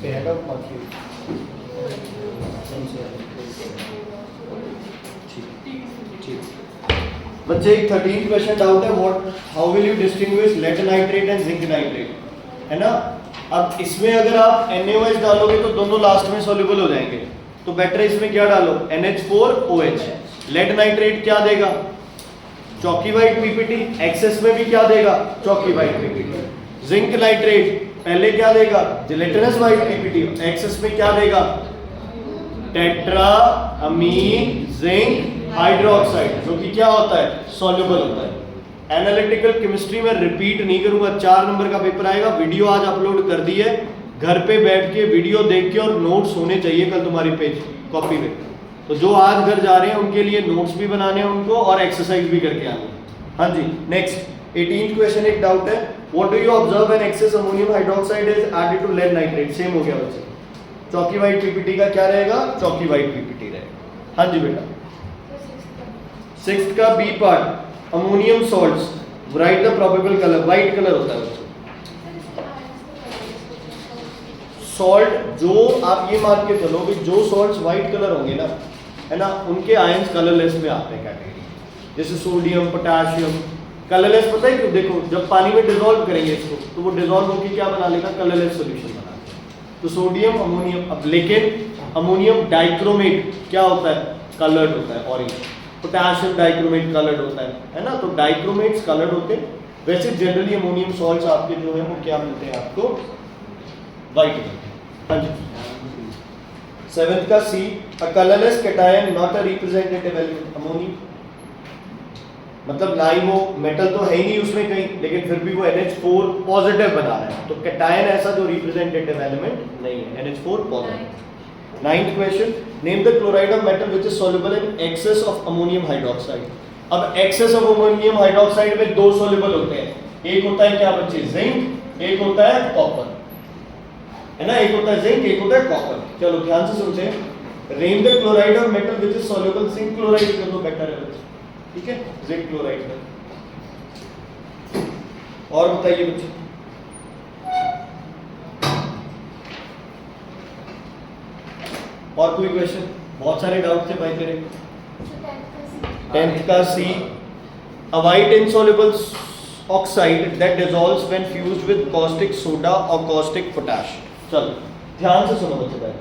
head of mercury. बच्चे एक 13th question doubt है, what how will you distinguish lead nitrate and zinc nitrate, है ना। अब इसमें अगर आप NaOH डालोगे तो दोनों लास्ट में सॉल्युबल हो जाएंगे, तो बेटर है इसमें क्या डालो NH4OH। लेड नाइट्रेट क्या देगा, चौकी वाइट पीपीटी, एक्सेस में भी क्या देगा, चौकी वाइट पीपीटी। जिंक नाइट्रेट पहले क्या देगा, जिलेटिनस वाइट पीपीटी, एक्सेस में क्या देगा, टेट्रा अमीन जिंक हाइड्रोक्साइड, जो कि क्या होता है, सॉल्युबल होता है। एनालिटिकल केमिस्ट्री में रिपीट नहीं करूंगा, 4 नंबर का पेपर आएगा। वीडियो आज अपलोड कर दी है, घर पे बैठ के वीडियो देख के, और नोट्स होने चाहिए कल तुम्हारी पेज कॉपी में। तो जो आज घर जा रहे हैं उनके लिए नोट्स भी बनाने हैं उनको, और एक्सरसाइज भी करके आनी है। हाँ जी, नेक्स्ट 18th क्वेश्चन एक डाउट है, what do you observe when excess ammonium hydroxide is added to lead nitrate. Same हो गया बच्चे, चौकी वाइट पीपीटी का क्या रहेगा, चौकी वाइट पीपीटी रहेगा। हाँ जी बेटा, 6th का B part, ammonium salts, write the probable colour, white colour होता है सॉल्ट। जो आप ये मान के चलो कि जो सॉल्ट्स वाइट कलर होंगे ना, है ना, उनके आयंस कलरलेस में आते हैं कैटेगरी। जैसे सोडियम, पोटेशियम, कलरलेस पता है क्यों, देखो जब पानी में डिसॉल्व करेंगे इसको तो वो डिसॉल्व होकर क्या बना लेगा, कलरलेस सॉल्यूशन बना लेगा। तो सोडियम अमोनियम, अब लेकिन अमोनियम डाइक्रोमेट क्या होता है, कलर्ड होता है ऑरेंज। पोटेशियम डाइक्रोमेट कलर्ड होता है ना, तो डाइक्रोमेट्स कलर्ड होते हैं। वैसे जनरली अमोनियम सॉल्ट्स आपके जो है वो क्या मिलते हैं आपको, वाइट मिलते हैं। हाँ जी, 7th का C, a colourless cation not a representative element. Ammonium मतलब ना ही वो मेटल तो है ही नहीं उसमें कहीं, लेकिन फिर भी वो NH4 पॉजिटिव बना रहा है, तो कैटायन ऐसा जो रिप्रेजेंटेटिव एलिमेंट नहीं है, NH4 positive. 9th question, name the chloride of metal which is soluble in excess of ammonium hydroxide. अब एक्सेस ऑफ अमोनियम हाइड्रोक्साइड में 2 सॉल्युबल होते हैं, एक होता है क्या बच्चे, जिंक, एक होता है कॉपर, है ना, एक होता है जिंक, एक होता है कॉपर। चलो ध्यान से सुनते हैं, name the chloride of metal which is soluble, zinc chloride कर दो बेटर है बच्चे, ठीक है, जिंक क्लोराइड का। और बताइए बच्चे, और कोई क्वेश्चन, बहुत सारे डाउट थे भाई तेरे। 10th का C, a white insoluble oxide that dissolves when fused with caustic soda और कास्टिक पोटैश। चलो ध्यान से सुनो बच्चे, पहले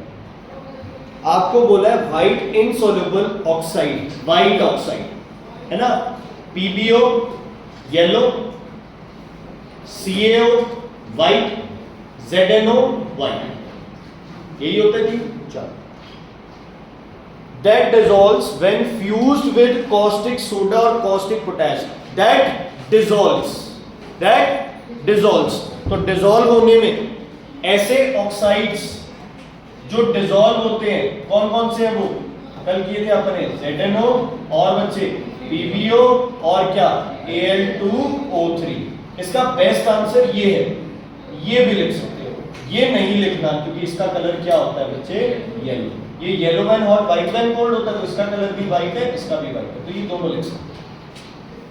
आपको बोला है white insoluble oxide, white oxide, है ना, PbO yellow, CaO white, ZnO white, यही होता है जी। चलो, that dissolves when fused with caustic soda or caustic potash, that dissolves, तो डिसॉल्व होने में ऐसे ऑक्साइड्स जो डिसॉल्व होते हैं कौन कौन से हैं, वो कल किए थे अपने, ZnO और बच्चे PbO और क्या, Al2O3। इसका बेस्ट आंसर ये है, ये भी लिख सकते हो, ये नहीं लिखना क्योंकि इसका कलर क्या होता है बच्चे, येलो। ये येलो वैन और व्हाइट वैन गोल्ड होता है, तो इसका कलर भी व्हाइट है, इसका भी व्हाइट है, तो ये दोनों लिख सकते हो,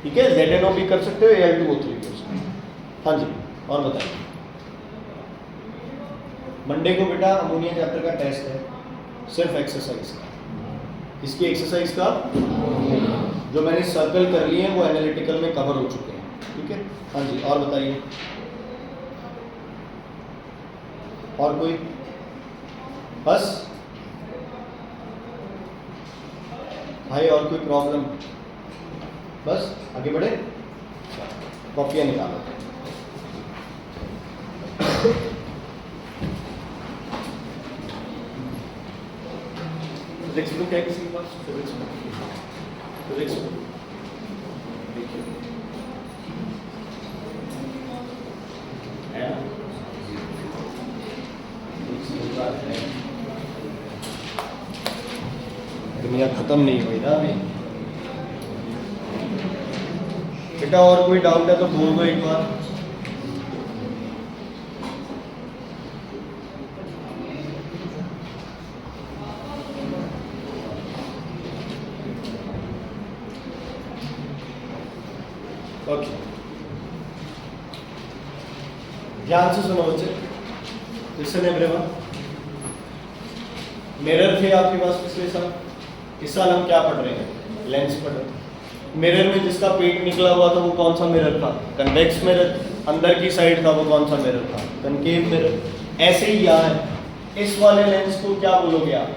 ठीक है। ZnO भी कर सकते हो, Al2O3 भी कर सकते हो। हाँ जी, और बताइए, मंडे को बेटा अमोनिया चैप्टर का टेस्ट है, सिर्फ एक्सरसाइज का। इसकी एक्सरसाइज का जो मैंने सर्कल कर लिए हैं वो एनालिटिकल में कवर हो चुके हैं, ठीक है। हाँ जी, और बताइए, और कोई, बस भाई, और कोई प्रॉब्लम, बस आगे बढ़े, कॉपियां निकालो। फिजिक्स बुक है किसी के पास, फिजिक्स बुक देखिए, दुनिया खत्म नहीं हुई ना अभी बेटा। और कोई डाउट है तो बोल दो एक बार। ओके, ध्यान से सुनो बच्चे, लिसन एवरीवन। मिरर थे आपके पास पिछले साल, इस साल हम क्या पढ़ रहे हैं, लेंस पढ़ रहे हैं। मिरर में जिसका पेट निकला हुआ था वो कौन सा मिरर था, कन्वेक्स मिरर। अंदर की साइड था वो कौन सा मिरर था, कनकेव मिरर। ऐसे ही यहाँ है, इस वाले लेंस को क्या बोलोगे आप,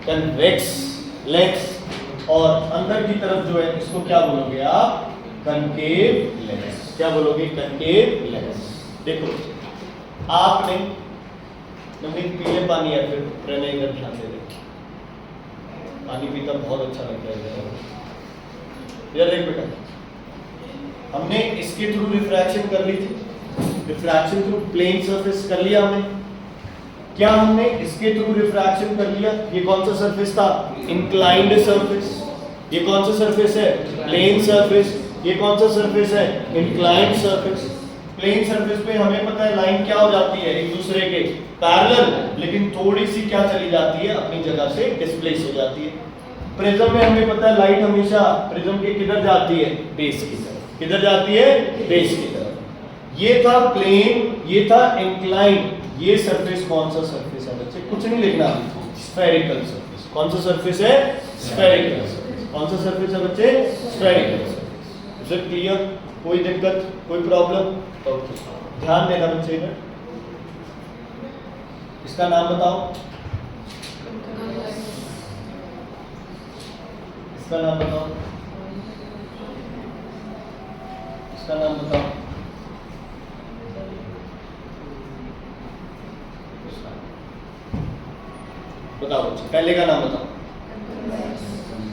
कन्वेक्स लेंस, और अंदर की तरफ जो है इसको क्या बोलोगे आप, कनकेव लेंस। क्या बोलोगे, कनकेव लेंस। देखो आपने नमक पीले पानी है, फिर प्रणय इधर ध्यान दे रहे, पानी पीता बहुत अच्छा लगता है इधर देख बेटा। हमने इसके थ्रू रिफ्रैक्शन कर ली थी, रिफ्रैक्शन थ्रू प्लेन सरफेस कर लिया हमने। क्या हमने इसके थ्रू रिफ्रैक्शन कर लिया, ये कौन सा सरफेस था, इंक्लाइंड सरफेस। ये कौन सा सरफेस है, प्लेन सरफेस। ये कौन सा सरफेस है, इंक्लाइंड सरफेस। प्लेन सरफेस पे हमें पता है लाइन क्या हो जाती है, एक दूसरे के पैरेलल, लेकिन थोड़ी सी क्या चली जाती है, अपनी जगह से डिस्प्लेस हो जाती है। प्रिज्म में हमें पता है लाइट हमेशा प्रिज्म के किधर जाती है, बेस की तरफ। किधर जाती है, बेस की तरफ। ये था प्लेन, ये था इंक्लाइंड। ये सरफेस कौन सा सरफेस है बच्चे, कुछ नहीं लिखना, स्फेरिकल सरफेस। कौन सा सरफेस है, स्फेरिकल सरफेस। कौन सा सरफेस है बच्चे, spherical surface. Is it clear, कोई दिक्कत, कोई प्रॉब्लम? ध्यान देना बच्चे इधर, इसका नाम बताओ, इसका नाम बताओ, इसका नाम बताओ। बताओ बच्चे, पहले का नाम बताओ,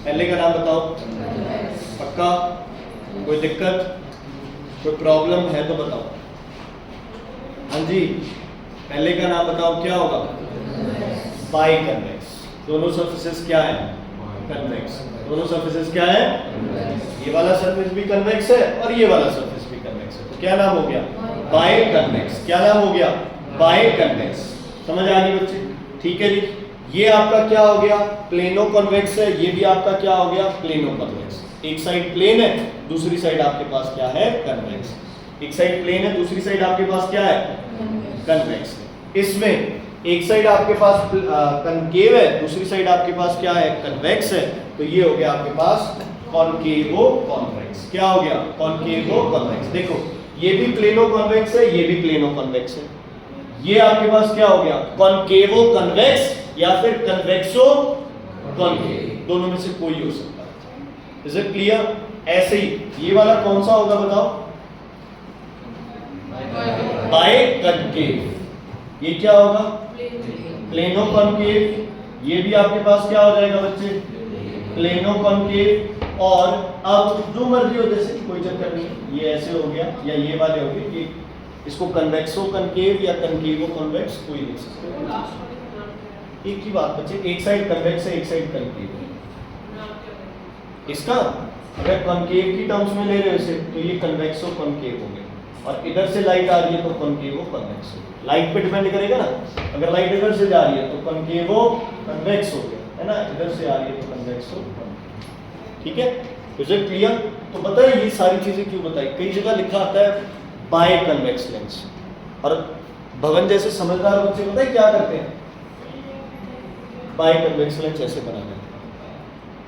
पहले का नाम बताओ। पक्का, कोई दिक्कत, कोई प्रॉब्लम है तो बताओ। हाँ जी, पहले का नाम बताओ, क्या होगा, बाई कन्वेक्स। दोनों सरफेसेस क्या है, कन्वेक्स। दोनों सरफेसेस क्या है, ये वाला सरफेस भी कन्वेक्स है और ये वाला सरफेस भी कन्वेक्स है, तो क्या नाम हो गया, बाई कन्वेक्स। क्या नाम हो गया, बाई कन्वेक्स। समझ आ गई बच्चे, ठीक है जी। ये आपका क्या हो गया, प्लेनो कन्वेक्स है। ये भी आपका क्या हो गया, प्लेनो कन्वेक्स। एक साइड प्लेन है, दूसरी साइड आपके पास क्या है, कन्वेक्स। एक साइड प्लेन है, दूसरी साइड आपके पास क्या है, कन्वेक्स है। इसमें एक साइड आपके पास कनकेव है, दूसरी साइड आपके पास क्या है, कन्वेक्स है। तो ये हो गया आपके पास कॉनकेवो कॉन्वेक्स। क्या हो गया, कॉनकेवो कॉन्वेक्स। देखो ये भी प्लेनो कॉन्वेक्स है, ये भी प्लेनो कॉन्वेक्स है। ये आपके पास क्या हो गया, कॉनकेवो कन्वेक्स या फिर कन्वेक्सो कॉनकेव, दोनों में से कोई हो सकता है। Is it clear? ऐसे ही ये वाला कौन सा होगा बताओ, बाय कनकेव। ये क्या होगा, प्लेनो कॉनकेव। ये भी आपके पास क्या हो जाएगा बच्चे, प्लेनो कॉनकेव। और अब जो मर्जी हो, जैसे कोई चक्कर नहीं, ये ऐसे हो गया या ये वाले हो गए, ये इसको कन्वेक्सो कनकेव या कनकेवो कॉन्वेक्स कोई लिख सकते हो। एक ही बात बच्चे, एक साइड कन्वेक्स है, एक साइड कनकेव है। इसका अगर कॉनकेव की टर्म्स में ले रहे हो इसे, तो ये कन्वेक्सो कॉनकेव हो गया। और इधर से लाइट आ रही है तो कॉनकेवो कन्वेक्स हो गया। लाइट पे डिपेंड करेगा ना, अगर लाइट इधर से जा रही है तो कॉनकेवो कन्वेक्स हो गया, है ना। इधर से आ रही है तो कन्वेक्सो कॉनकेव। ठीक है, इज इट क्लियर? तो बताइए ये सारी चीजें क्यों बताई। कई जगह लिखा आता है बाय कन्वेक्स लेंस, और भवन जैसे समझदार बच्चे बताए क्या करते हैं, बाय कन्वेक्स लेंस ऐसे बना देते हैं,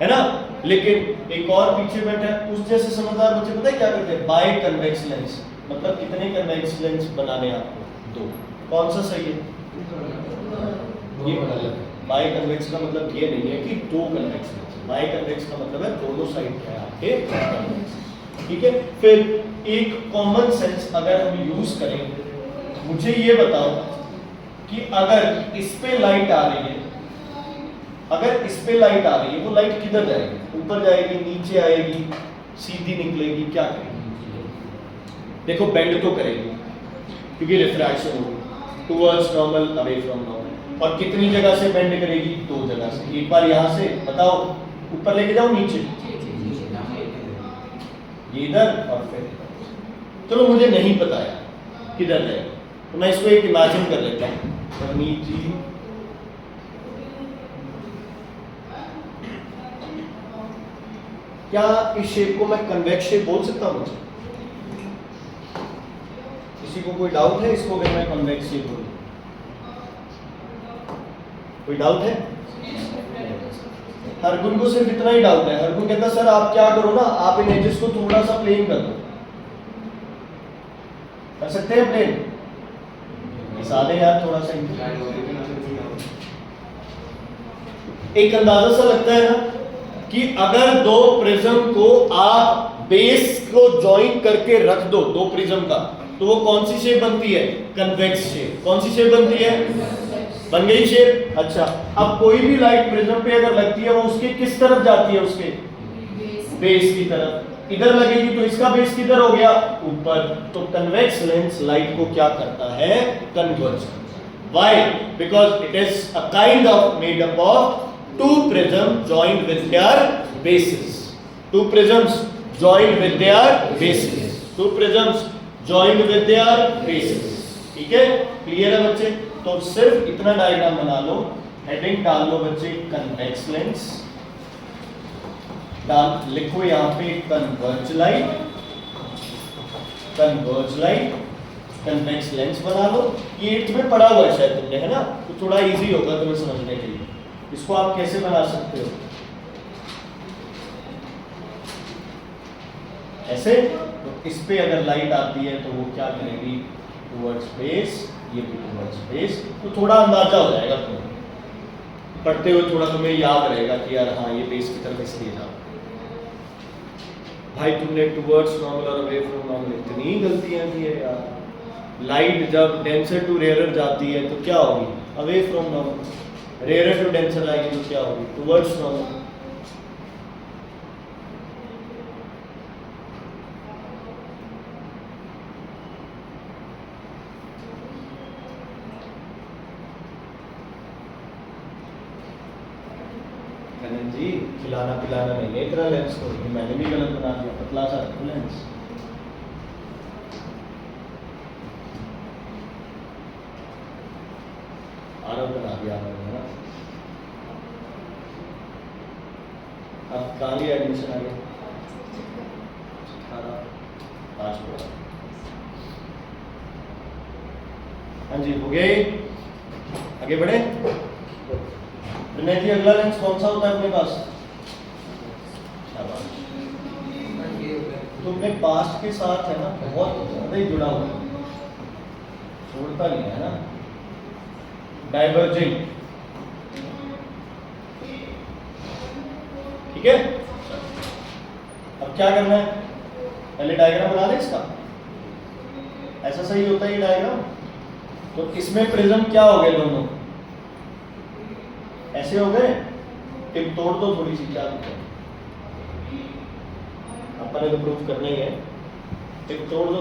है ना। लेकिन एक और पीछे बैठा है, उस जैसे समझदार बच्चे पता है क्या करते हैं, बाय कन्वेक्स लेंस। मतलब कितने कन्वेक्स लेंस बनाने आपको, दो। कौन सा सही है, ये गलत है। बाय कन्वेक्स का मतलब ये नहीं है कि दो कन्वेक्स लेंस, बाय कन्वेक्स का मतलब है दोनों साइड क्या है आपके कन्वेक्स। ठीक है, फिर एक कॉमन सेंस अगर हम यूज करें, मुझे ये बताओ कि अगर इस पे लाइट आ रही है, अगर इस पे लाइट आ रही है, वो लाइट किधर जाएगी, ऊपर जाएगी, नीचे आएगी, सीधी निकलेगी, क्या करेगी? देखो बेंड तो करेगी क्योंकि रिफ्रैक्शन होगी, towards normal, away from normal. और कितनी जगह से बेंड करेगी, दो जगह से। एक बार यहाँ से बताओ, ऊपर लेके जाओ, नीचे, इधर और फिर इधर। चलो मुझे नहीं पता है किधर जाएगा, तो मैं इसको एक इमेजिन कर लेता हूँ। परनीत जी, क्या इस शेप को मैं कन्वेक्स शेप बोल सकता हूँ? मुझे किसी को कोई डाउट है इसको अगर मैं कन्वेक्स शेप बोलूं? कोई डाउट है? हरगुन को सिर्फ इतना ही डाउट है। हरगुन कहता सर आप क्या करो ना, आप इन एजेस को थोड़ा सा प्लेन कर दो। कर सकते हैं प्लेन? घिसा दें यार थोड़ा सा। एक अंदाजा सा लगता है ना कि अगर दो प्रिज्म को आप बेस को ज्वाइन करके रख दो, दो प्रिज्म का, तो वो कौन सी शेप बनती है? Convex shape. कौन सी शेप बनती है? बन गई शेप। अच्छा, अब कोई भी लाइट प्रिज्म पे अगर लगती है वो उसके किस तरफ जाती है? उसके बेस की तरफ। इधर लगेगी तो इसका बेस किधर हो गया? ऊपर। तो कन्वेक्स लेंस लाइट को क्या करता है? Converge. Why? Because it is a kind of made up of two prisms joined with their bases. Two prisms joined with their bases. Two prisms joined with their bases. ठीक है? Clear है बच्चे? तो सिर्फ इतना डायग्राम बना लो, heading डाल लो बच्चे कन्वेक्स लेंस, डाल लिखो यहां पे converge light, converge light, convex lens बना लो। ये 8th में पढ़ा हुआ है शायद तुमने, है ना? तो थोड़ा इजी होगा तुम्हें समझने के लिए। इसको आप कैसे बना सकते हो? ऐसे। तो इस पे अगर लाइट आती है तो वो क्या करेगी? टुवर्ड्स बेस, ये भी टुवर्ड्स बेस। तो थोड़ा अंदाजा हो जाएगा तुम्हें पढ़ते हुए, थोड़ा तुम्हें याद रहेगा कि यार हाँ ये बेस की तरफ इसलिए जाओ। भाई तुमने टुवर्ड्स नॉर्मल और अवे फ्रॉम नॉर्मल इतनी गलतियां की है यार। लाइट जब डेंसर टू रेयरर जाती है तो क्या होगी? Away from normal. Rarer to denser आएगी तो क्या होगी? Towards normal. जी खिलाना पिलाना नहीं है इतना लेंस को, मैंने भी गलत बना दिया, पतला सा रखो लेंस। आरव बना दिया मैंने, है ना? अब कहाँ लिया एडमिशन आ गया? 5 को। हाँ जी हो गए, आगे बढ़े। विनय जी अगला लेंस कौन सा होता है अपने पास? तो अपने पास्ट के साथ है ना बहुत ज्यादा ही जुड़ा हुआ है, छोड़ता नहीं है ना। डाइवर्जिंग, ठीक है। अब क्या करना है? पहले डायग्राम बना दे इसका। ऐसा सही होता है ये डायग्राम। तो इसमें प्रिज्म क्या हो गए? दोनों ऐसे हो गए। टिप तोड़ दो थोड़ी सी, क्या दिक्कत है? अपने तो प्रूफ करना ही है। टिप तोड़ दो।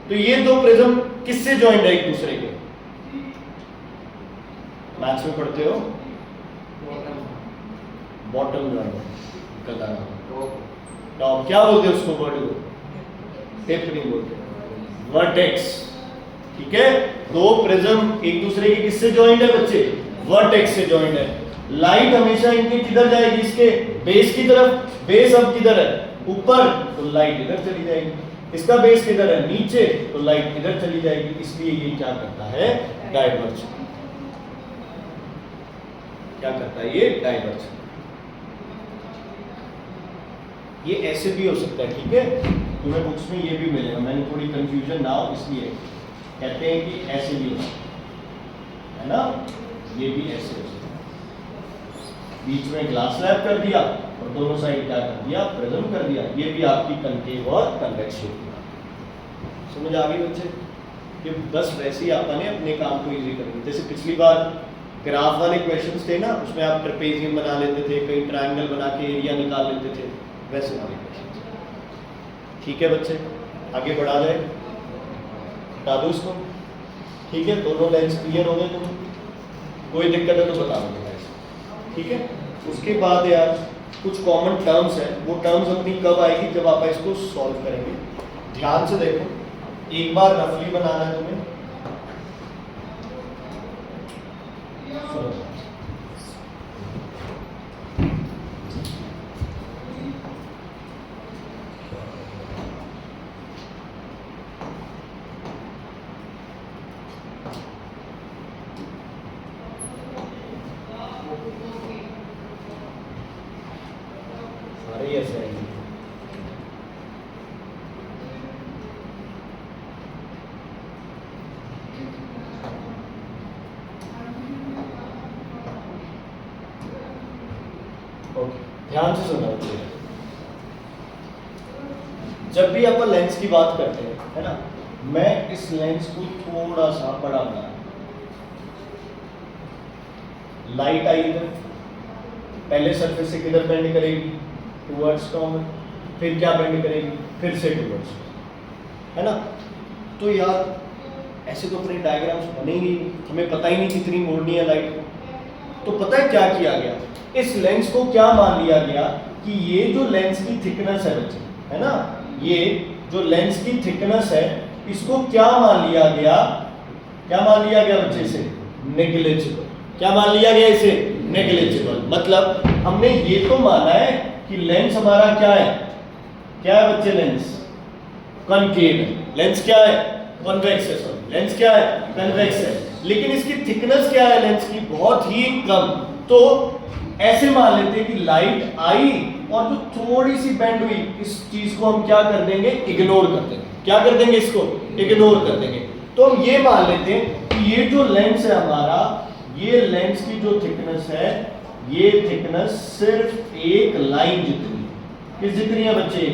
तो ये दो प्रिज्म किससे जॉइंट है एक दूसरे के? मैथ्स में पढ़ते हो बॉटम जॉइंट, टॉप क्या बोलते हैं उसको? वर्ड को टिप नहीं बोलते, वर्टेक्स। ठीक है, दो प्रिज्म एक दूसरे के किससे जॉइंट है बच्चे? वर्टेक्स से जॉइंट है। लाइट हमेशा इनके किधर जाएगी? इसके बेस की तरफ। बेस अब किधर है? ऊपर, तो लाइट इधर चली जाएगी। इसका बेस किधर है? नीचे, तो लाइट इधर चली जाएगी। इसलिए ये क्या करता है? डाइवर्ज। क्या करता है ये? डाइवर्ज। ये ऐसे भी हो सकता है, ठीक है? तुम्हें बुक्स में ये भी मिलेगा, मैंने थोड़ी कंफ्यूजन ना हो इसलिए कहते हैं कि ऐसे भी हो सकता है ना, ये भी ऐसे हो सकता है। बीच में ग्लास स्लैब कर दिया और दोनों साइड क्या कर दिया? प्रिज्म कर दिया। ये भी आपकी कनकेव और कन्वेक्स शेप। समझ आ गई बच्चे? ये बस वैसे ही आपने अपने काम को इजी कर दिया। जैसे पिछली बार ग्राफ वाले क्वेश्चंस थे ना, उसमें आप ट्रेपेजियम बना लेते थे, कई ट्रायंगल बना के एरिया निकाल लेते थे, वैसे वाले क्वेश्चन। ठीक है बच्चे, आगे बढ़ा जाए। हटा दो इसको। ठीक है, दोनों लेंस क्लियर हो गए तुम्हें? कोई दिक्कत है तो बता दो। ठीक है, उसके बाद यार कुछ कॉमन टर्म्स हैं, वो टर्म्स अपनी कब आएगी? जब आप इसको सॉल्व करेंगे। ध्यान से देखो, एक बार रफली बनाना है तुम्हें। ध्यान से सुनना बच्चे, जब भी अपन लेंस की बात करते हैं, है ना, मैं इस लेंस को थोड़ा सा बड़ा बना, लाइट आई इधर, पहले सरफेस से किधर बेंड करेगी, टुवर्ड्स कॉमन, फिर क्या बेंड करेगी, फिर से टुवर्ड्स, है ना। तो यार ऐसे तो अपने डायग्राम्स बनेंगे, हमें पता ही नहीं कितनी मोड़नी है लाइट को। तो पता है क्या किया गया, इस लेंस को क्या मान लिया गया कि ये जो लेंस की थिकनेस है बच्चे, है ना, ये जो लेंस की थिकनेस है इसको क्या मान लिया गया, क्या मान लिया गया बच्चे, इसे नेग्लिजिबल। क्या मान लिया गया इसे, नेग्लिजिबल। मतलब हमने ये तो माना है कि लेंस हमारा क्या है, क्या है बच्चे, लेंस कॉनकेव है, लेंस क्या है, कॉन्वेक्स है, सॉरी लेंस क्या है, कन्वेक्स है, लेकिन इसकी थिकनेस क्या है लेंस की, बहुत ही कम। तो ऐसे मान लेते हैं कि लाइट आई और जो थोड़ी सी बेंड हुई, इस चीज को हम क्या कर देंगे, इग्नोर कर देंगे। क्या कर देंगे, इसको इग्नोर कर देंगे। तो हम ये मान लेते हैं कि ये जो लेंस है हमारा, ये लेंस की जो थिकनेस है, ये थिकनेस सिर्फ एक लाइन जितनी, किस जितनी है बच्चे,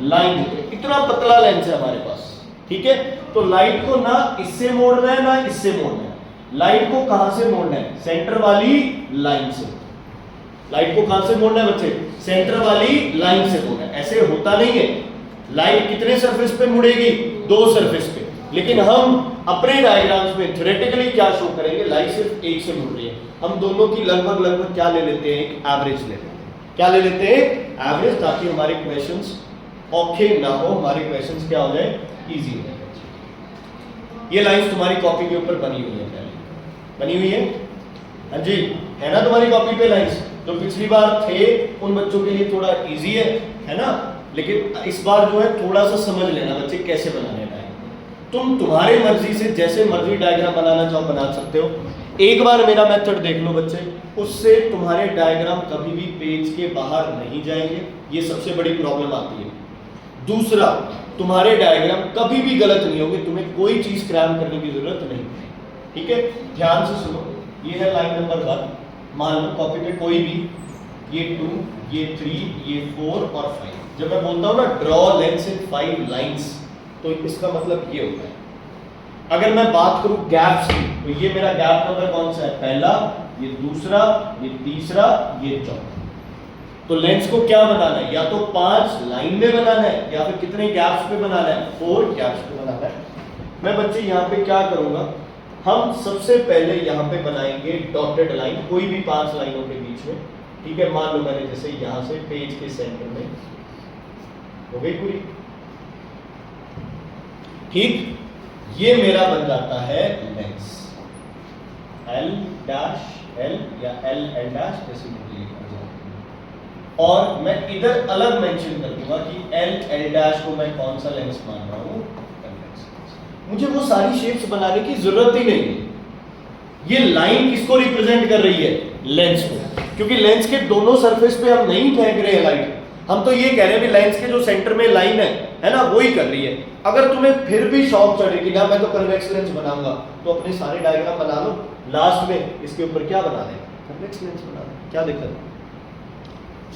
लाइन जितनी, इतना पतला लेंस है हमारे पास, ठीक है। तो लाइट को ना इससे मोड़ना है ना इससे मोड़ना है, लाइट को कहां से मोड़ना है, सेंटर वाली लाइन से। लाइट को कहां से मोड़ना है बच्चे, सेंटर वाली लाइन से मोड़ना है। ऐसे होता नहीं है, लाइट कितने सरफेस पे मुड़ेगी, दो सरफेस पे, लेकिन हम अपने डायग्राम्स में थ्योरेटिकली क्या शो करेंगे, लाइट सिर्फ एक से मुड़ रही है। हम दोनों की लगभग क्या ले लेते हैं, एक एवरेज ले लेते हैं। क्या ले लेते हैं, एवरेज, ताकि हमारे क्वेश्चंस औखे ना हो, हमारे क्वेश्चंस क्या हो जाए, इजी हो जाए। ये लाइंस तुम्हारी कॉपी के ऊपर बनी हुई है, पहले बनी हुई है, हाँ जी, है ना तुम्हारी कॉपी पे लाइंस। जो पिछली बार थे उन बच्चों के लिए थोड़ा इजी है ना, लेकिन इस बार जो है थोड़ा सा समझ लेना बच्चे कैसे बनाने हैं। तुम तुम्हारे मर्जी से जैसे मर्जी डायग्राम बनाना चाहो बना सकते हो। एक बार मेरा मेथड देख लो बच्चे, उससे तुम्हारे डायग्राम कभी भी पेज के बाहर नहीं जाएंगे, ये सबसे बड़ी प्रॉब्लम आती है। दूसरा, तुम्हारे डायग्राम कभी भी गलत नहीं होंगे, तुम्हें कोई चीज क्रैम करने की जरूरत नहीं, ठीक है। ध्यान से सुनो, ये है लाइन नंबर 1, मान लो कॉपी पे कोई भी, ये 2, ये 3, ये 4 और 5। जब मैं बोलता हूं ना ड्रॉ लेंस इन 5 लाइंस, तो इसका मतलब ये होता है। अगर मैं बात करूं गैप्स की, तो ये मेरा गैप नंबर कौन सा है, पहला, ये दूसरा, ये तीसरा, ये चौथा। तो लेंस को क्या बनाना है, या तो 5 लाइन में बनाना है, या फिर कितने गैप्स पे बनाना है, 4 गैप्स पे बनाना है। मैं बच्चे यहाँ पे क्या करूंगा, हम सबसे पहले यहाँ पे बनाएंगे डॉटेड लाइन, कोई भी 5 लाइनों के बीच में, ठीक है। मान लो मैंने जैसे यहाँ से पेज के सेंटर में हो गई पूरी, ठीक। ये मेरा बन जाता है लेंस, L डैश L या L L डैश, जैसे और मैं इधर अलग मेंशन कर दूंगा कि L L डैश को मैं कौन सा लेंस मान रहा हूँ, मुझे वो सारी शेप्स बनाने की जरूरत ही नहीं है। ये लाइन किसको रिप्रेजेंट कर रही है, लेंस को, क्योंकि लेंस के दोनों सरफेस पे हम नहीं फेंक रहे हैं लाइट, हम तो ये कह रहे हैं कि लेंस के जो सेंटर में लाइन है ना, वो ही कर रही है। अगर तुम्हें फिर भी शौक चढ़े कि ना मैं तो कन्वेक्स लेंस बनाऊंगा, तो अपने सारे डायग्राम बना लो, लास्ट में इसके ऊपर क्या बना दें, कन्वेक्स लेंस बना दें, क्या दिक्कत है।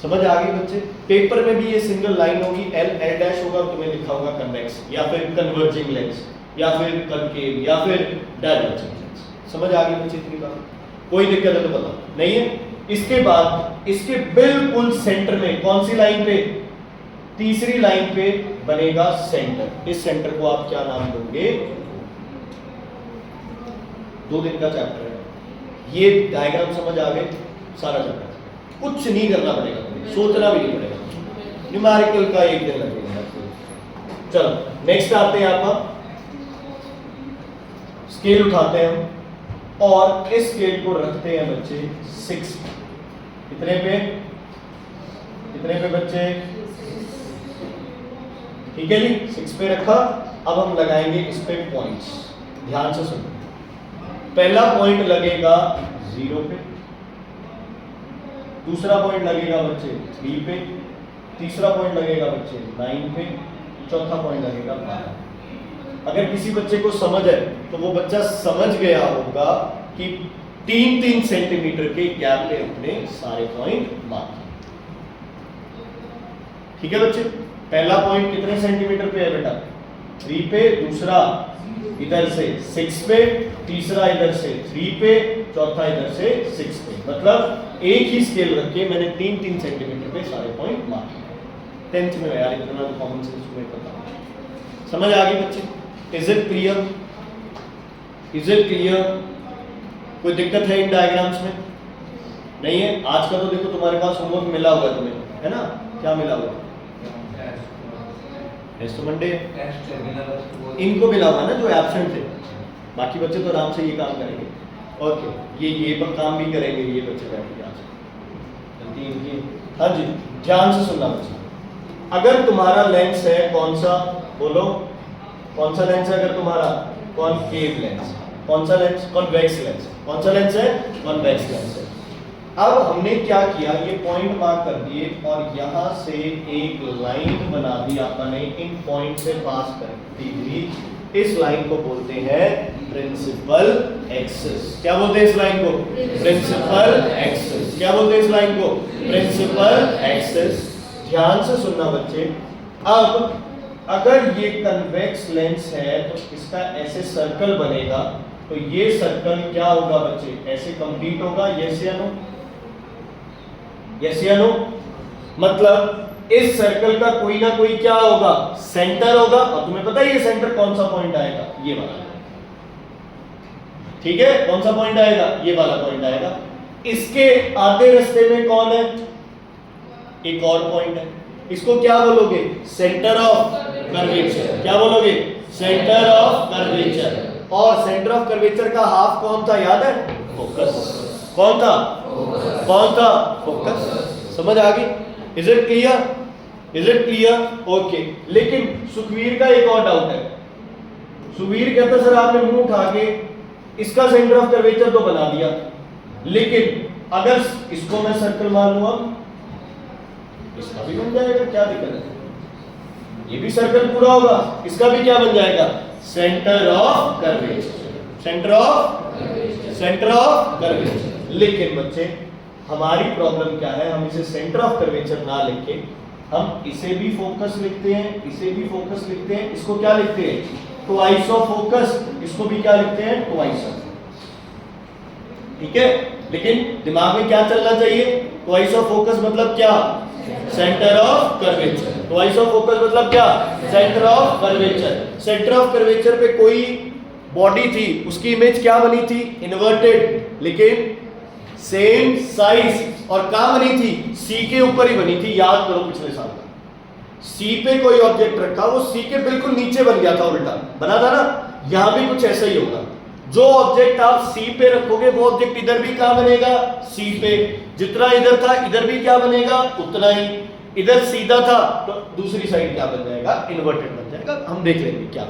समझ आ गई बच्चे। पेपर में भी ये सिंगल लाइन होगी, L L डैश होगा, तुम्हें लिखा होगा कन्वेक्स या फिर कन्वर्जिंग लेंस या फिर कनकेव या फिर डायवर्जिंग लेंस। समझ आ गई बच्चे इतनी बात, कोई दिक्कत है तो बताओ, नहीं है। इसके बाद इसके बिल्कुल सेंटर में कौन सी लाइन पे, तीसरी लाइन पे बनेगा सेंटर। इस सेंटर को आप क्या नाम दोगे, 2 दिन का चैप्टर है ये, डायग्राम समझ आ गए, सारा चैप्टर कुछ नहीं करना पड़ेगा, सोचना भी नहीं पड़ेगा, न्यूमेरिकल का 1 दिन लगेगा। चलो नेक्स्ट आते हैं, आप स्केल उठाते हैं और इस स्केल को रखते हैं बच्चे 6, कितने पे, कितने पे बच्चे, ठीक है जी, 6 पे रखा। अब हम लगाएंगे इस पे पॉइंट्स, ध्यान से सुनो। पहला पॉइंट लगेगा 0 पे, दूसरा पॉइंट लगेगा बच्चे 3 पे, तीसरा पॉइंट लगेगा बच्चे 9 पे, चौथा पॉइंट लगेगा 12। अगर किसी बच्चे को समझ है तो वो बच्चा समझ गया होगा कि 3-3 सेंटीमीटर के गैप पे अपने सारे पॉइंट मार्क। ठीक है बच्चे, पहला पॉइंट कितने सेंटीमीटर पे है बेटा 3 पे, दूसरा इधर से 6 पे, तीसरा इधर से 3 पे, चौथा इधर से 6 पे, मतलब एक ही स्केल रख के मैंने 3-3 सेंटीमीटर पे सारे पॉइंट मार्क किए। 10th में यार इतना तो कॉमन सेंस में पता, समझ आ गई बच्चे? Is it clear? Is it clear? कोई दिक्कत है इन डायग्राम्स में? नहीं है? आज का तो देखो तुम्हारे पास होमवर्क मिला हुआ है तुम्हें, है ना? क्या मिला हुआ? टेस्ट मंडे इनको मिला हुआ ना जो एब्सेंट थे, बाकी बच्चे तो आराम से ये काम करेंगे। ओके, ये पर काम भी करेंगे ये बच्चे बैठ के आज जल्दी इनकी। हाँ जी, ध्यान से सुनना बच्चे। अगर तुम्हारा लेंस है कौन सा, बोलो कौन सा लेंस है? अगर तुम्हारा कॉनकेव लेंस, कौन सा लेंस? Convex lens. कौन सा लेंस है? कॉन्वेक्स लेंस है। अब हमने क्या किया, ये पॉइंट मार्क कर दिए और यहां से एक लाइन बना दी आपने इन पॉइंट से पास करती हुई। इस लाइन को बोलते हैं प्रिंसिपल एक्सिस। क्या बोलते हैं इस लाइन को? Principal axis. क्या बोलते हैं इस लाइन को? Principal axis. ध्यान से सुनना बच्चे। अब अगर ये कन्वेक्स लेंस है तो इसका ऐसे सर्कल बनेगा, तो ये सर्कल क्या होगा बच्चे? ऐसे कंप्लीट होगा। यस या नो? यस या नो? मतलब इस सर्कल का कोई ना कोई क्या होगा? सेंटर होगा। और तुम्हें पता है ये सेंटर कौन सा पॉइंट आएगा? ये वाला। ठीक है, कौन सा पॉइंट आएगा? ये वाला पॉइंट आएगा। इसके आधे रास्ते में कौन है? एक और पॉइंट है। इसको क्या बोलोगे? Centre of curvature. क्या बोलोगे? Centre of curvature. और सेंटर ऑफ कर्वेचर का हाफ कौन था याद है? फोकस। कौन था? कौन था? फोकस। समझ आ गई? Is it clear? Is it clear? Okay. लेकिन सुखवीर का एक और डाउट है। सुखवीर कहता सर आपने मुंह उठा के इसका सेंटर ऑफ कर्वेचर तो बना दिया, लेकिन अगर इसको मैं सर्कल मान लूं इसका भी बन जाएगा, क्या दिक्कत है? ये भी सर्कल पूरा होगा, इसका भी क्या बन जाएगा? Centre of curvature. Centre of curvature. लेकिन बच्चे हमारी प्रॉब्लम क्या है? हम इसे सेंटर ऑफ कर्वेचर ना लिख के हम इसे भी फोकस लिखते हैं, इसे भी फोकस लिखते हैं। इसको क्या लिखते हैं? Twice of focus. इसको भी क्या लिखते हैं? Twice of. ठीक है, लेकिन दिमाग में क्या चलना चाहिए? ट्वाइस ऑफ फोकस मतलब क्या? Centre of curvature. Twice of focus मतलब क्या? Centre of curvature. Centre of curvature पे कोई बॉडी थी, उसकी इमेज क्या बनी थी? इन्वर्टेड, लेकिन सेम साइज। और कहां बनी थी? सी के ऊपर ही बनी थी। याद करो पिछले साल का सी पे कोई ऑब्जेक्ट रखा, वो सी के बिल्कुल नीचे बन गया था, उल्टा बना था ना। यहां भी कुछ ऐसा ही होगा। जो ऑब्जेक्ट आप सी पे रखोगे वो ऑब्जेक्ट इधर भी कहां बनेगा? सी पे। जितना इधर था इधर भी क्या बनेगा? उतना ही। इधर सीधा था तो दूसरी साइड क्या बन जाएगा? इन्वर्टेड बन जाएगा। हम देख लेंगे क्या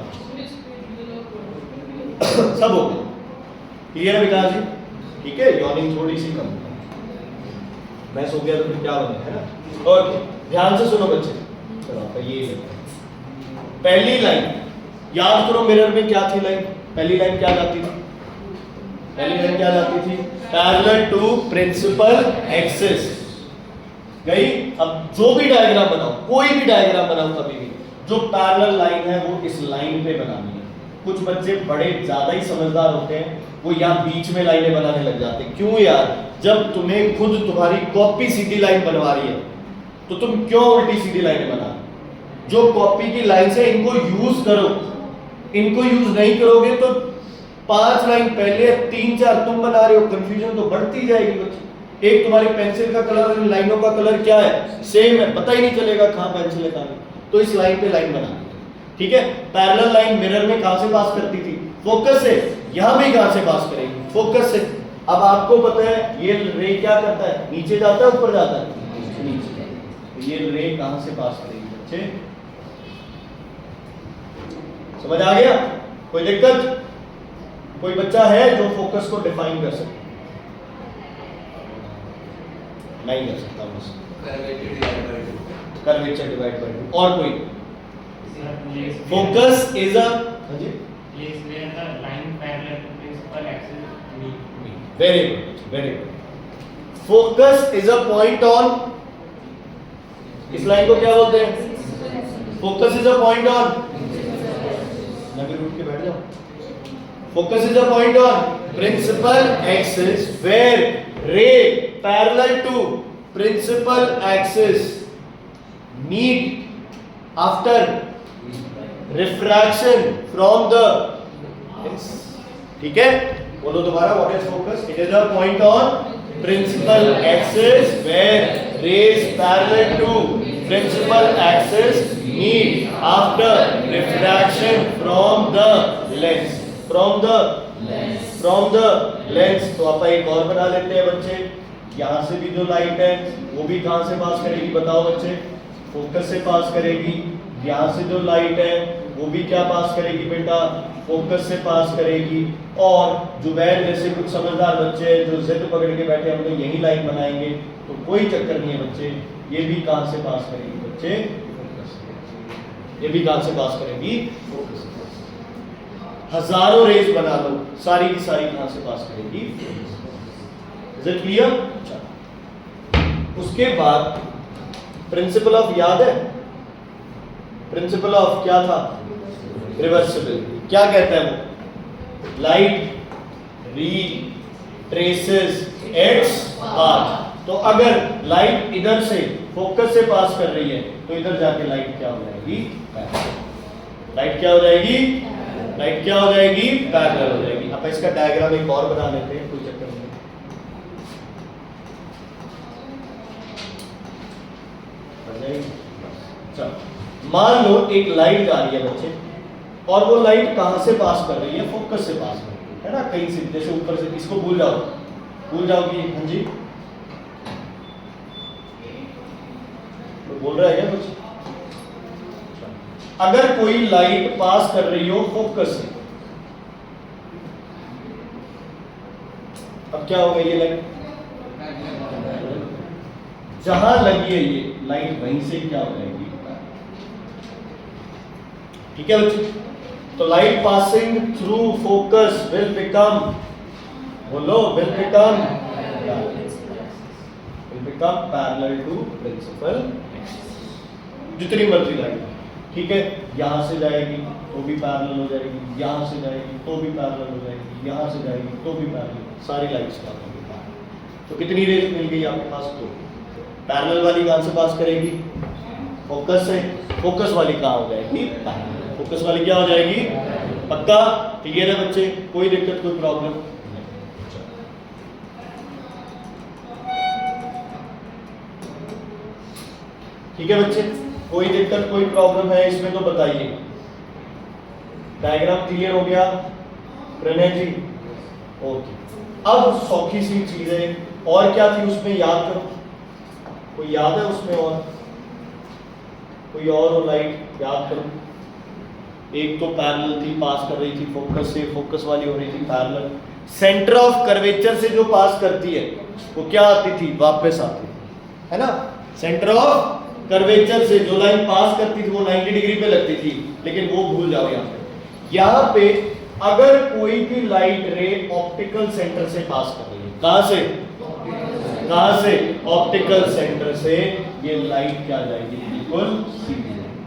सब हो गया। क्लियर है विकास जी? ठीक है, यॉर्निंग थोड़ी सी कम, मैं सो गया तो फिर क्या बने, है ना? ओके, ध्यान से सुनो बच्चे। चलो ये पहली लाइन याद करो। मिरर में क्या थी लाइन? पहली लाइन क्या जाती थी? पहली लाइन क्या जाती थी? Parallel to principal axis. गई? अब जो भी डायग्राम बनाओ, कोई भी डायग्राम बनाओ, कभी भी जो पैरेलल लाइन है वो इस लाइन पे बनानी है। कुछ बच्चे बड़े ज्यादा ही समझदार होते हैं, वो यहाँ बीच में लाइनें बनाने लग जाते हैं। क्यों यार? जब तुम्हें खुद तुम्हारी कॉपी सीधी लाइन बनवा रही है तो तुम क्यों उल्टी सीधी लाइनें बना? जो कॉपी की लाइन है इनको यूज करो। इनको यूज नहीं करोगे तो 5 लाइन पहले 3-4 तुम बना रहे हो, कंफ्यूजन तो बढ़ती जाएगी बच्चे। एक तुम्हारी पेंसिल का कलर और इन लाइनों का कलर क्या है? सेम है, पता ही नहीं चलेगा कहां पेंसिल है कहां नहीं। तो इस लाइन पे लाइन बना, ठीक है। पैरेलल लाइन मिरर में कहां से पास करती थी? फोकस से। यहां भी कहां से पास करेगी? फोकस से। अब आपको पता है ये रे क्या करता है? नीचे जाता है ऊपर जाता है? नीचे। ये रे कहां से पास करेगी बच्चे? समझ आ गया? कोई दिक्कत? कोई बच्चा है जो फोकस को डिफाइन कर सके? नहीं कर सकता बस। Curvature divide by 2। और कोई? Focus is a very good, very good. Focus is a point on इस लाइन को क्या बोलते हैं? Focus is a point on, मैं भी रूट के बैठ जाऊं। Focus is a point on principal axis where ray parallel to principal axis meet after refraction from the ठीक है, बोलो दोबारा, what is focus? It is a point on principal axis where rays parallel to principal axis meet after refraction from the lens. From the lens। तो आप एक और बना लेते हैं बच्चे, यहाँ से भी जो लाइट है वो भी कहाँ से पास करेगी बताओ बच्चे? फोकस से पास करेगी। यहाँ से जो लाइट है वो भी क्या पास करेगी बेटा? फोकस से पास करेगी। और जुबैर जैसे कुछ समझदार बच्चे हैं जो जिद पकड़ के बैठे हम लोग यही लाइन बनाएंगे, तो कोई चक्कर नहीं है बच्चे, ये भी कहाँ से पास करेगी बच्चे? ये भी कहाँ से पास करेगी? फोकस से। हजारों रेज बना लो, सारी की सारी कहां से पास करेगी? Is it clear? उसके बाद प्रिंसिपल ऑफ याद है? प्रिंसिपल ऑफ क्या था? रिवर्सिबल। क्या कहता है वो? Light retraces its path. तो अगर लाइट इधर से फोकस से पास कर रही है तो इधर जाके लाइट क्या हो जाएगी? लाइट क्या हो जाएगी? लाइट क्या हो जाएगी? पैरेलल हो जाएगी। अब इसका डायग्राम एक और बना लेते हैं, कोई चक्कर नहीं। चलो मान लो एक लाइट जा रही है बच्चे, और वो लाइट कहां से पास कर रही है? फोकस से पास कर रही है ना, कहीं से, जैसे ऊपर से। इसको भूल जाओगी। हाँ जी, तो बोल रहा है क्या कुछ? अगर कोई लाइट पास कर रही हो फोकस से, अब क्या होगा? ये लाइट जहां लगी है ये लाइट वहीं से क्या हो जाएगी? ठीक है बच्चे? तो light passing through focus will become, बोलो, will become parallel to principal. जितनी मर्जी लाइट, ठीक है, यहां से जाएगी तो भी पैरेलल हो जाएगी, यहां से जाएगी तो भी पैरेलल हो जाएगी, यहां से जाएगी तो भी पैरेलल, सारी लाइट्स का होगी पैरेलल। तो कितनी रेज मिल गई आपके पास? तो पैरेलल वाली कहां से पास करेगी? फोकस से। फोकस वाली कहां हो जाएगी? फोकस वाली क्या हो जाएगी? पक्का? क्लियर है बच्चे? कोई दिक्कत, कोई प्रॉब्लम? ठीक है बच्चे, कोई दिक्कत, कोई प्रॉब्लम है इसमें तो बताइए। डायग्राम क्लियर हो गया प्रणय जी? ओके। अब सौखी सी चीजें और क्या थी उसमें, याद करो। कोई याद है उसमें? और कोई और लाइट याद करो। एक तो पैरेलल थी, पास कर रही थी फोकस से, फोकस वाली हो रही थी पैरेलल। सेंटर ऑफ कर्वेचर से जो पास करती है वो क्या आती थी? वापस आती थी, है ना? सेंटर ऑफ कर्वेचर से जो लाइन पास करती थी वो 90 डिग्री पे लगती थी, लेकिन वो भूल जाओ। यहाँ पे अगर कोई भी लाइट रे ऑप्टिकल सेंटर से पास कर रही है, कहां से? ऑप्टिकल सेंटर से, ये लाइट क्या जाएगी? बिल्कुल सीधी जाएगी।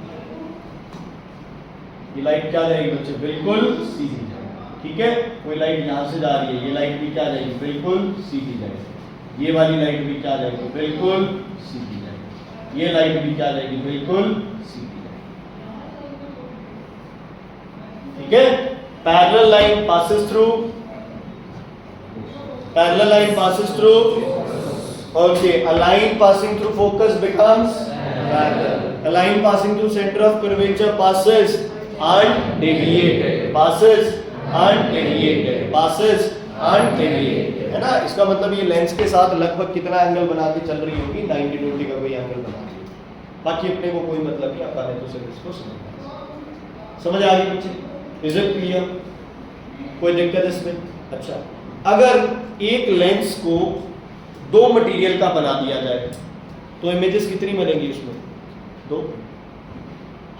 ये लाइट क्या जाएगी बच्चे? बिल्कुल सीधी जाएगी। ठीक है, कोई लाइट यहां से जा रही है, ये लाइट भी क्या जाएगी? बिल्कुल सीधी जाएगी। ये वाली लाइट भी क्या जाएगी? बिल्कुल सीधी जाएगी। ये लाइट भी क्या जाएगी? बिल्कुल सीधी जाएगी। ठीक है, parallel line passes through, parallel line passes through, okay, a line passing through focus becomes parallel. A line passing through center of curvature passes undeviated, है ना? इसका मतलब ये लेंस के साथ लगभग कितना एंगल बना के चल रही होगी? 90 डिग्री का कोई एंगल बना के। बाकी अपने को कोई मतलब नहीं, अपन है तो सिर्फ इसको समझ आ गई बच्चे? Is it clear? कोई दिक्कत इसमें? अच्छा, अगर एक लेंस को दो मटेरियल का बना दिया जाए तो इमेजेस कितनी बनेगी उसमें? दो।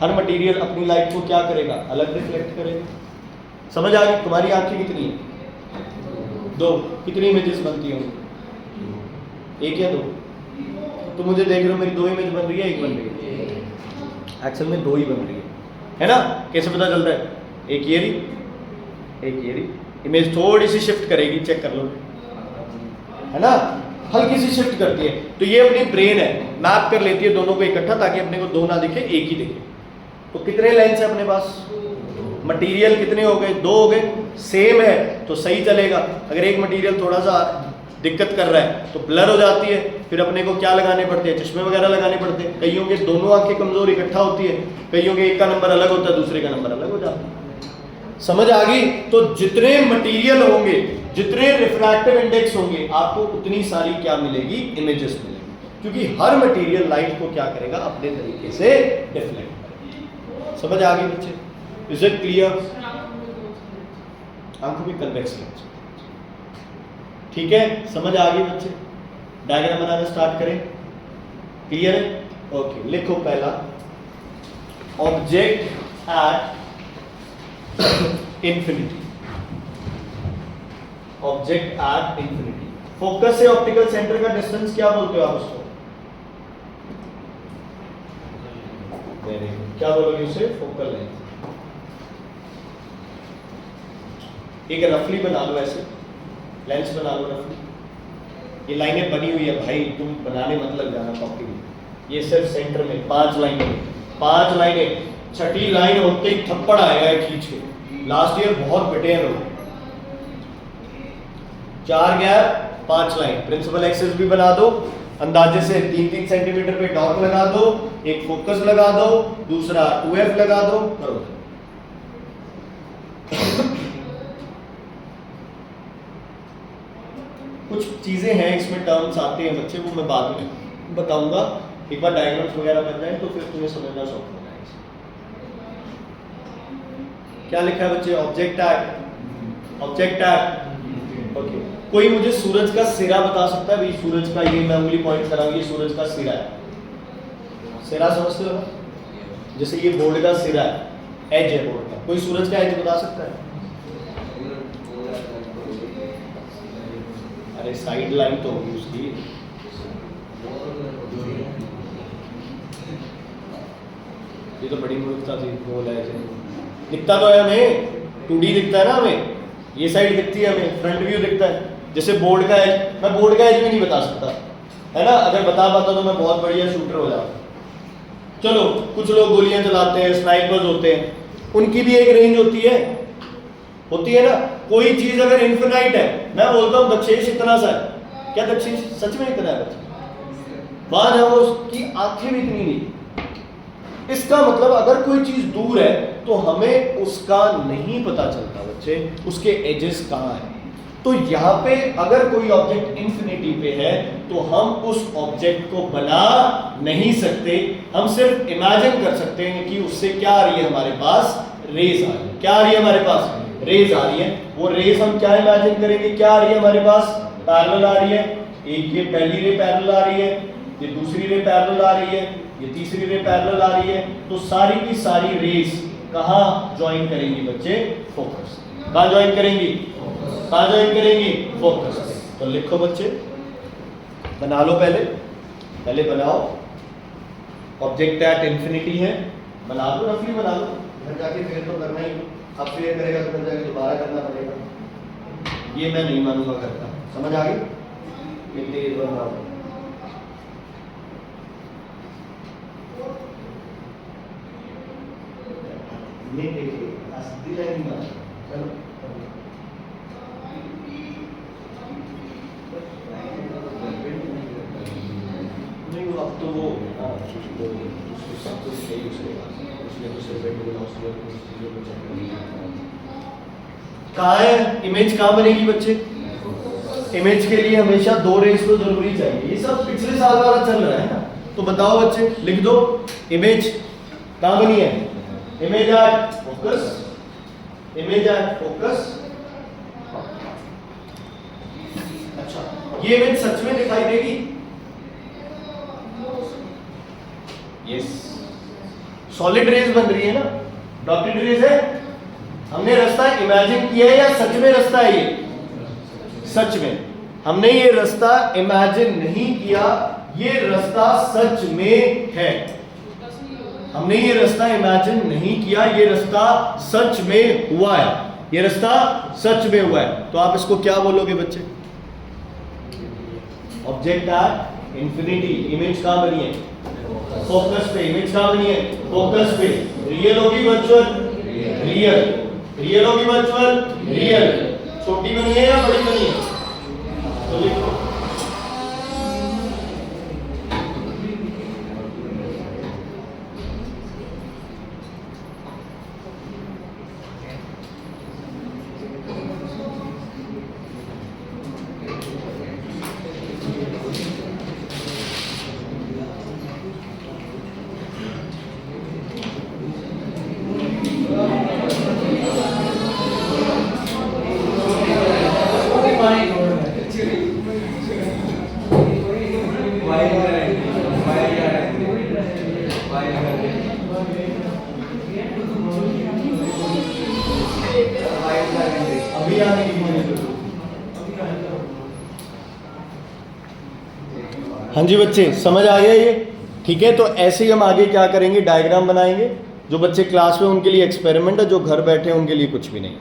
हर मटेरियल अपनी लाइट को क्या करेगा? अलग रिफ्लेक्ट करेगा। समझ आ गई? तुम्हारी आंखें कितनी है? दो। कितनी इमेजेस बनती होंगी? एक या दो? तो मुझे देख रहे हो मेरी 2 इमेज बन रही है, एक बन रही है? एक्चुअल में 2 ही बन रही है ना? कैसे पता चलता है? एक ये रही, एक ये रही। इमेज थोड़ी सी शिफ्ट करेगी, चेक कर लो, है ना? हल्की सी शिफ्ट करती है। तो ये अपनी ब्रेन है, मैप कर लेती है दोनों को इकट्ठा, ताकि अपने को 2 ना दिखे, एक ही दिखे। तो कितने लेंस है अपने पास? मटेरियल कितने हो गए? 2 हो गए। सेम है तो सही चलेगा। अगर एक मटेरियल थोड़ा सा दिक्कत कर रहा है तो ब्लर हो जाती है, फिर अपने को क्या लगाने पड़ते हैं? चश्मे वगैरह लगाने पड़ते हैं। कईयों के दोनों आंखें कमजोर इकट्ठा होती है, कईयों के एक का नंबर अलग होता है, दूसरे का नंबर अलग हो जाता है। समझ आ गई? तो जितने मटेरियल होंगे, जितने रिफ्रैक्टिव इंडेक्स होंगे, आपको उतनी सारी क्या मिलेगी? इमेजेस मिलेगी, क्योंकि हर मटेरियल लाइट को क्या करेगा? अपने तरीके से डिफ्लेक्ट करेगा। समझ आ गई बच्चे? Is it clear? आंखों में कन्वेक्स लेंस, ठीक है? समझ आ गई बच्चे? डायग्राम बनाना स्टार्ट करें। क्लियर है? ओके, लिखो पहला, object at infinity. Object at infinity. Focus से ऑप्टिकल सेंटर का डिस्टेंस क्या बोलते हो आप उसको? क्या बोलोगे उसे? Focal length. एक रफली बना लो, ऐसे लेंस बना लो रफली। ये लाइनें बनी हुई है भाई, तुम बनाने मत लग जाना कॉपी में। ये सिर्फ सेंटर में 5 लाइनें, 5 लाइनें। छठी लाइन होते ही थप्पड़ आएगा खींच के। लास्ट ईयर बहुत पिटे हैं लोग। 4 गैप 5 लाइन। प्रिंसिपल एक्सिस भी बना दो, अंदाजे से 3-3 सेंटीमीटर पे डॉट लगा दो, एक फोकस लगा दो, दूसरा 2F लगा दो, करो। कुछ चीजें हैं इसमें, टर्म्स आते हैं बच्चे, वो मैं बाद में बताऊंगा। एक बार डायग्राम्स वगैरह बन जाए तो फिर तुम्हें समझना सौखा हो जाएगा। क्या लिखा है बच्चे? Object at, object at. Okay, कोई मुझे सूरज का सिरा बता सकता है? भाई सूरज का, ये मैं उंगली पॉइंट कर रहा हूं, ये सूरज का सिरा है। सिरा समझते हो? जैसे ये बोर्ड का सिरा है, एज है बोर्ड का। कोई सूरज का एज बता सकता है? अरे साइड लाइन तो होगी उसकी। ये तो बड़ी मूर्खता थी, बोला है। दिखता तो है हमें, 2D दिखता है ना हमें, ये साइड दिखती है हमें, फ्रंट व्यू दिखता है। जैसे बोर्ड का एज, मैं बोर्ड का एज भी नहीं बता सकता, है ना? अगर बता पाता तो मैं बहुत बढ़िया शूटर हो जाता। चलो, कुछ लोग गोलियां चलाते हैं, स्नाइपर्स होते हैं, उनकी भी एक रेंज होती है ना? कोई चीज अगर इन्फिनाइट है, मैं बोलता हूँ दक्षेश इतना सा है, क्या दक्षेश सच में इतना है बच्चे? वहां जाओ, उसकी आंखें भी इतनी नहीं। इसका मतलब अगर कोई चीज दूर है तो हमें उसका नहीं पता चलता बच्चे, उसके एजेस कहाँ हैं। तो यहाँ पे अगर कोई ऑब्जेक्ट इंफिनिटी पे है तो हम उस ऑब्जेक्ट को बना नहीं सकते, हम सिर्फ इमेजिन कर सकते हैं कि उससे क्या आ रही है हमारे पास? रेज आ रही है। क्या आ रही है हमारे पास? रेज आ रही है। वो रेज हम क्या इमेजिन करेंगे? क्या आ रही है हमारे पास? पैरेलल आ रही है। एक ये पहली रे पैरेलल आ रही है, ये दूसरी रे पैरेलल आ रही है, ये तीसरी रे पैरेलल आ रही है। तो सारी की सारी रेज कहाँ ज्वाइन करेंगी बच्चे? फोकस। कहाँ ज्वाइन करेंगी? कहाँ ज्वाइन करेंगी? फोकस। तो लिखो बच्चे, बना लो, पहले बनाओ। ऑब्जेक्ट एट इंफिनिटी है, बना लो, रफली बना लो। घर जाके फिर तो करना ही, अब फिर करेगा तो घर जाके दोबारा करना पड़ेगा। ये मैं नहीं मानूंगा करता। समझ आ गई? तेज बनाओ। ये देखिए, असली लाइन में चलो, नहीं वो अब तो वो सब कुछ सही उसने तो सिर्फ कहाँ है? इमेज कहाँ बनेगी बच्चे? इमेज के लिए हमेशा 2 रेज तो जरूरी चाहिए। ये सब पिछले साल वाला चल रहा है ना। तो बताओ बच्चे, लिख दो, इमेज कहाँ बनी है? Image at focus, image at focus. अच्छा, ये इमेज सच में दिखाई देगी? यस, सॉलिड रेज बन रही है ना, डॉटेड रेज है। हमने रास्ता इमेजिन किया है या सच में रास्ता है? ये सच में। हमने ये रास्ता इमेजिन नहीं किया, ये रास्ता सच में है, हमने ये रास्ता इमेजिन नहीं किया, ये रास्ता सच में हुआ है, ये रास्ता सच में हुआ है। तो आप इसको क्या बोलोगे बच्चे? Object at infinity. इमेज कहां बनी है? फोकस पे। इमेज कहां बनी है? फोकस पे। रियल होगी वर्चुअल? रियल। रियल होगी वर्चुअल? रियल। छोटी बनी है या बड़ी बनी है? तो लिखो। अभी आने की हाँ जी बच्चे, समझ आ गया ये? ठीक है, तो ऐसे ही हम आगे क्या करेंगे, डायग्राम बनाएंगे। जो बच्चे क्लास में उनके लिए एक्सपेरिमेंट है, जो घर बैठे हैं उनके लिए कुछ भी नहीं।